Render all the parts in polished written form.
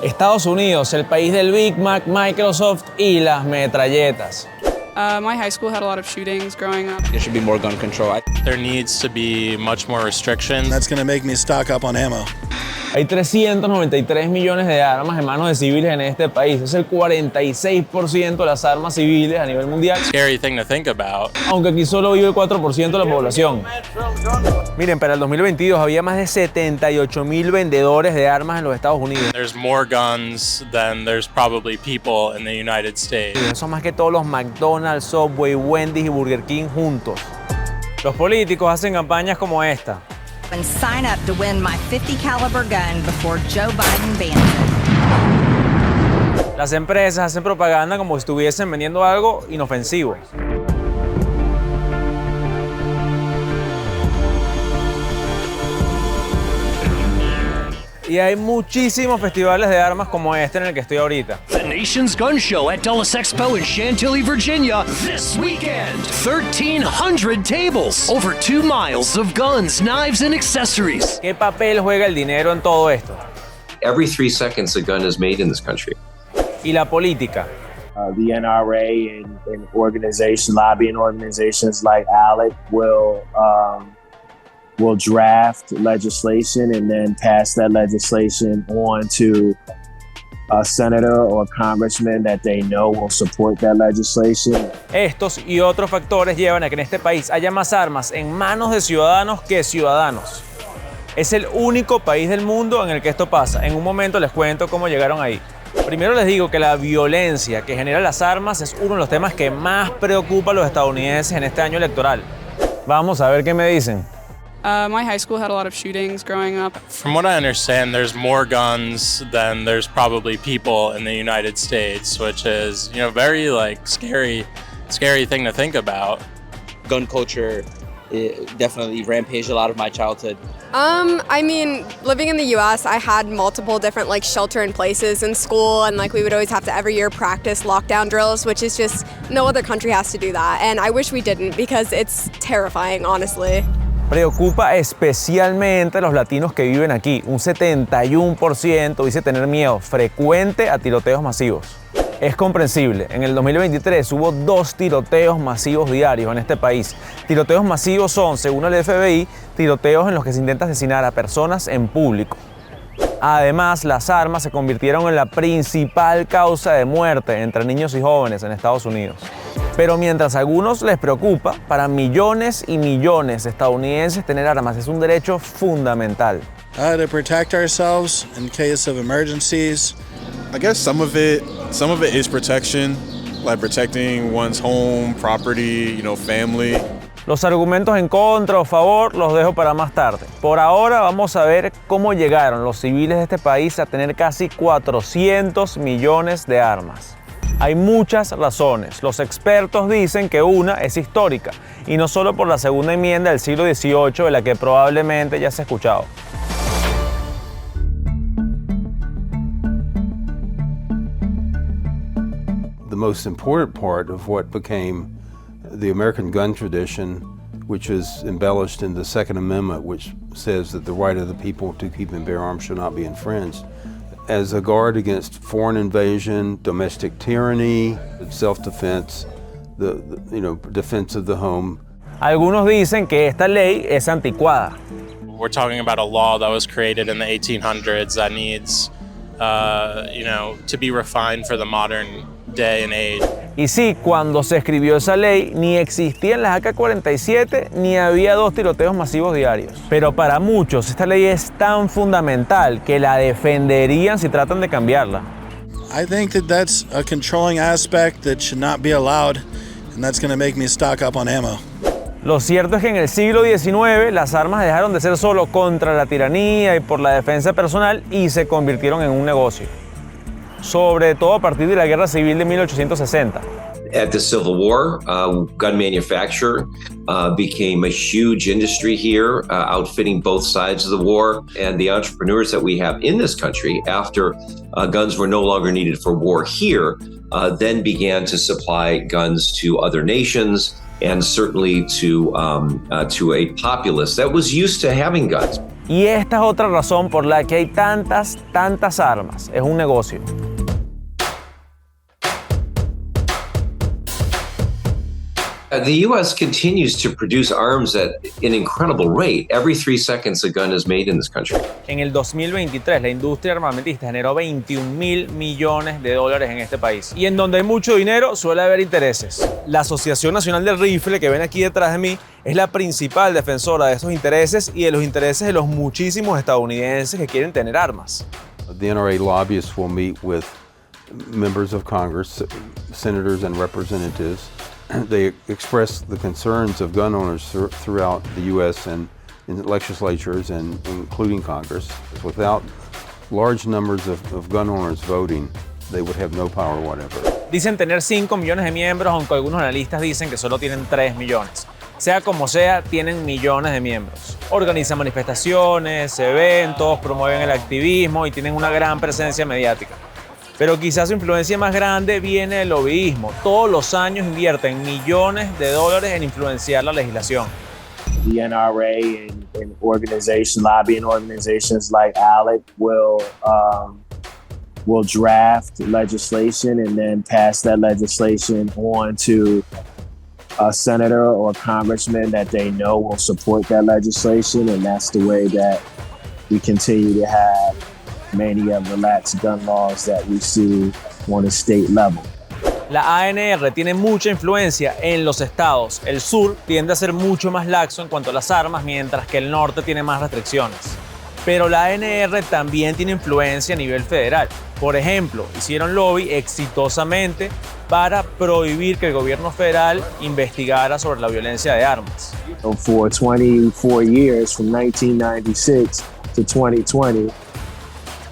Estados Unidos, el país del Big Mac, Microsoft y las metralletas. My high school had a lot of shootings growing up. There should be more gun control. There needs to be much more restrictions. That's going to make me stock up on ammo. Hay 393 millones de armas en manos de civiles en este país. Es el 46% de las armas civiles a nivel mundial. Scary thing to think about. Aunque aquí solo vive el 4% de la población. Miren, para el 2022 había más de 78,000 vendedores de armas en los Estados Unidos. There's more guns than there's probably people in the United States. Y son más que todos los McDonald's, Subway, Wendy's y Burger King juntos. Los políticos hacen campañas como esta. And sign up to win my .50 caliber gun before Joe Biden bans it. Las empresas hacen propaganda como si estuviesen vendiendo algo inofensivo. Y hay muchísimos festivales de armas como este en el que estoy ahorita. The Nation's Gun Show at Dulles Expo in Chantilly, Virginia, this weekend. 1,300 tables, over 2 miles of guns, knives, and accessories. ¿Qué papel juega el dinero en todo esto? Every 3 seconds a gun is made in this country. Y la política. The NRA and organizations, lobbying organizations like ALEC will draft legislation and then pass that legislation on to a senator or congressman that they know will support that legislation. Estos y otros factores llevan a que en este país haya más armas en manos de ciudadanos que ciudadanos. Es el único país del mundo en el que esto pasa. En un momento les cuento cómo llegaron ahí. Primero les digo que la violencia que generan las armas es uno de los temas que más preocupa a los estadounidenses en este año electoral. Vamos a ver qué me dicen. My high school had a lot of shootings growing up. From what I understand, there's more guns than there's probably people in the United States, which is, very scary thing to think about. Gun culture definitely rampaged a lot of my childhood. I mean, living in the US, I had multiple different shelter in places in school, and we would always have to every year practice lockdown drills, which is just no other country has to do that. And I wish we didn't because it's terrifying, honestly. Preocupa especialmente a los latinos que viven aquí. Un 71% dice tener miedo frecuente a tiroteos masivos. Es comprensible. En el 2023 hubo 2 tiroteos masivos diarios en este país. Tiroteos masivos son, según el FBI, tiroteos en los que se intenta asesinar a personas en público. Además, las armas se convirtieron en la principal causa de muerte entre niños y jóvenes en Estados Unidos. Pero mientras a algunos les preocupa, para millones y millones de estadounidenses tener armas es un derecho fundamental. To protect ourselves in case of emergencies. I guess some of it is protection, like protecting one's home, property, family. Los argumentos en contra o a favor los dejo para más tarde. Por ahora vamos a ver cómo llegaron los civiles de este país a tener casi 400 millones de armas. Hay muchas razones. Los expertos dicen que una es histórica, y no solo por la segunda enmienda del siglo XVIII, de la que probablemente ya se ha escuchado. The most important part of what became the American gun tradition, which is embellished in the Second Amendment, which says that the right of the people to keep and bear arms shall not be infringed, as a guard against foreign invasion, domestic tyranny, self-defense, the defense of the home. Algunos dicen que esta ley es anticuada. We're talking about a law that was created in the 1800s that needs, to be refined for the modern day and age. Y sí, cuando se escribió esa ley, ni existían las AK-47 ni había 2 tiroteos masivos diarios. Pero para muchos esta ley es tan fundamental que la defenderían si tratan de cambiarla. I think that's a controlling aspect that should not be allowed, and that's going to make me stock up on ammo. Lo cierto es que en el siglo XIX las armas dejaron de ser solo contra la tiranía y por la defensa personal y se convirtieron en un negocio. Sobre todo a partir de la Guerra Civil de 1860. At the Civil War, gun manufacture became a huge industry here, outfitting both sides of the war. And the entrepreneurs that we have in this country, after guns were no longer needed for war here, then began to supply guns to other nations and certainly to a populace that was used to having guns. Y esta es otra razón por la que hay tantas armas. Es un negocio. The U.S. continues to produce arms at an incredible rate. Every 3 seconds a gun is made in this country. En el 2023, la industria armamentista generó $21.000 millones en este país. Y en donde hay mucho dinero, suele haber intereses. La Asociación Nacional del Rifle, que ven aquí detrás de mí, es la principal defensora de esos intereses y de los intereses de los muchísimos estadounidenses que quieren tener armas. The NRA lobbyists will meet with members of Congress, senators and representatives. They express the concerns of gun owners throughout the U.S. and in legislatures, and including Congress. Without large numbers of gun owners voting, they would have no power whatever. Dicen tener 5 millones de miembros, aunque algunos analistas dicen que solo tienen 3 millones. Sea como sea, tienen millones de miembros. Organizan manifestaciones, eventos, promueven el activismo y tienen una gran presencia mediática. Pero quizás su influencia más grande viene del lobbyismo. Todos los años invierten millones de dólares en influenciar la legislación. The NRA and lobbying organizations like ALEC will draft legislation and then pass that legislation on to a senator or congressman that they know will support that legislation, and that's the way that we continue to have many of the lax gun laws that we see on a state level. La ANR tiene mucha influencia en los estados. El sur tiende a ser mucho más laxo en cuanto a las armas, mientras que el norte tiene más restricciones. Pero la ANR también tiene influencia a nivel federal. Por ejemplo, hicieron lobby exitosamente para prohibir que el gobierno federal investigara sobre la violencia de armas. For 24 years, from 1996 to 2020,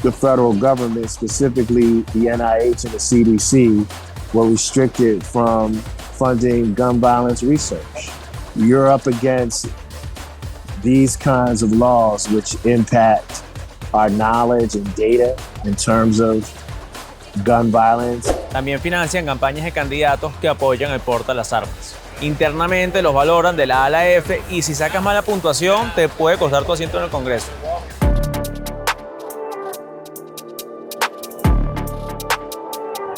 the federal government, specifically the NIH and the CDC, were restricted from funding gun violence research. You're up against these kinds of laws which impact our knowledge and data in terms of gun violence. También financian campañas de candidatos que apoyan el porte de las armas. Internamente los valoran de la A a la F y si sacas mala puntuación te puede costar tu asiento en el Congreso.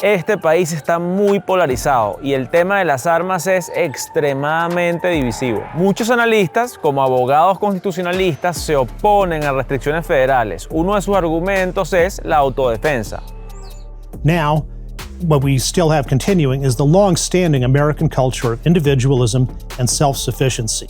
Este país está muy polarizado y el tema de las armas es extremadamente divisivo. Muchos analistas, como abogados constitucionalistas, se oponen a restricciones federales. Uno de sus argumentos es la autodefensa. Now, what we still have continuing is the long-standing American culture of individualism and self-sufficiency.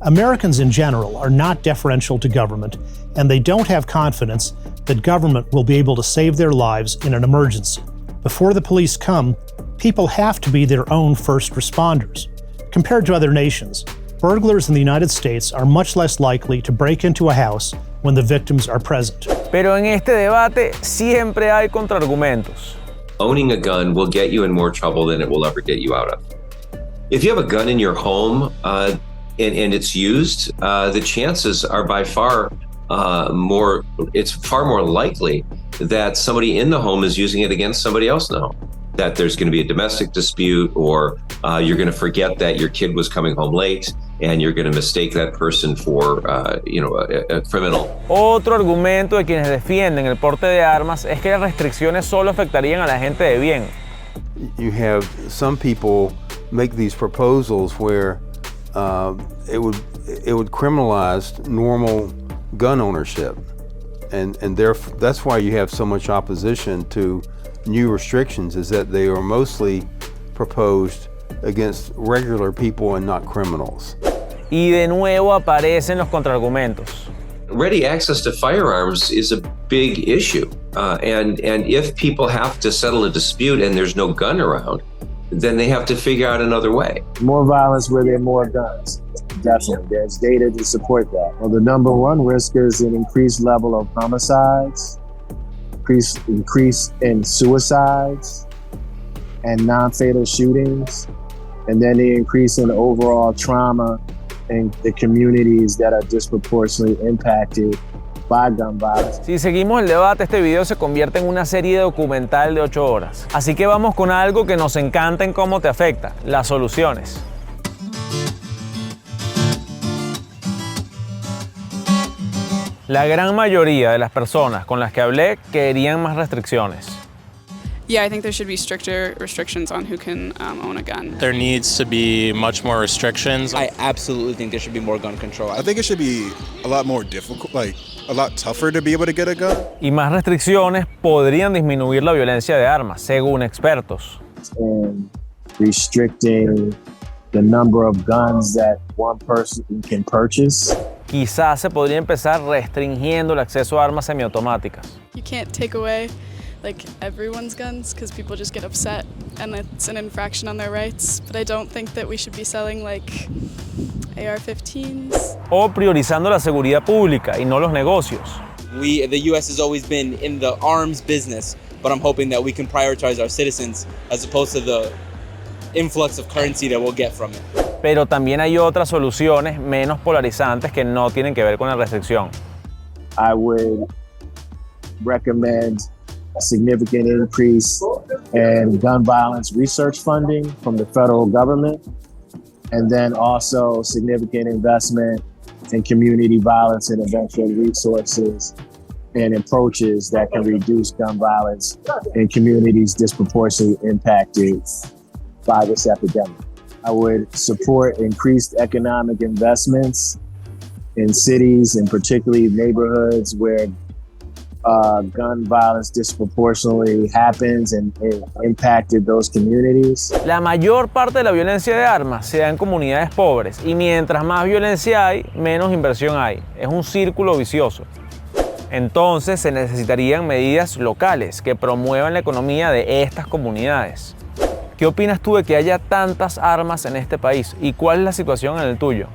Americans in general are not deferential to government, and they don't have confidence that government will be able to save their lives in an emergency. Before the police come, people have to be their own first responders. Compared to other nations, burglars in the United States are much less likely to break into a house when the victims are present. Pero en este debate siempre hay contraargumentos. Owning a gun will get you in more trouble than it will ever get you out of. If you have a gun in your home and it's used, the chances are by far it's far more likely that somebody in the home is using it against somebody else now. That there's going to be a domestic dispute, or you're going to forget that your kid was coming home late and you're going to mistake that person for, a criminal. Otro argumento de quienes defienden el porte de armas es que las restricciones solo afectarían a la gente de bien. You have some people make these proposals where it would criminalize normal gun ownership, and that's why you have so much opposition to new restrictions, is that they are mostly proposed against regular people and not criminals. Y de nuevo aparecen los contraargumentos. Ready access to firearms is a big issue, and if people have to settle a dispute and there's no gun around, then they have to figure out another way. More violence where there are more guns. Definitely, there's data to support that. Well, the number one risk is an increased level of homicides, increase in suicides and non-fatal shootings, and then the increase in overall trauma in the communities that are disproportionately impacted by gun violence. Si seguimos el debate, este video se convierte en una serie documental de 8 horas. Así que vamos con algo que nos encanta en Cómo te afecta, las soluciones. La gran mayoría de las personas con las que hablé querían más restricciones. Yeah, I think there should be stricter restrictions on who can own a gun. There needs to be much more restrictions. I absolutely think there should be more gun control. I think it should be a lot more difficult, like a lot tougher to be able to get a gun. Y más restricciones podrían disminuir la violencia de armas, según expertos. And restricting the number of guns that one person can purchase. Quizás se podría empezar restringiendo el acceso a armas semiautomáticas. You can't take away like everyone's guns because people just get upset and it's an infraction on their rights. But I don't think that we should be selling like AR-15s. O priorizando la seguridad pública y no los negocios. The U.S. has always been in the arms business, but I'm hoping that we can prioritize our citizens as opposed to the influx of currency that we'll get from it. Pero también hay otras soluciones menos polarizantes que no tienen que ver con la restricción. I would recommend a significant increase in gun violence research funding from the federal government, and then also significant investment in community violence intervention resources and approaches that can reduce gun violence in communities disproportionately impacted by this epidemic. I would support increased economic investments in cities and particularly neighborhoods where gun violence disproportionately happens and it impacted those communities. La mayor parte de la violencia de armas se da en comunidades pobres y mientras más violencia hay, menos inversión hay. Es un círculo vicioso. Entonces se necesitarían medidas locales que promuevan la economía de estas comunidades. ¿Qué opinas tú de que haya tantas armas en este país y cuál es la situación en el tuyo?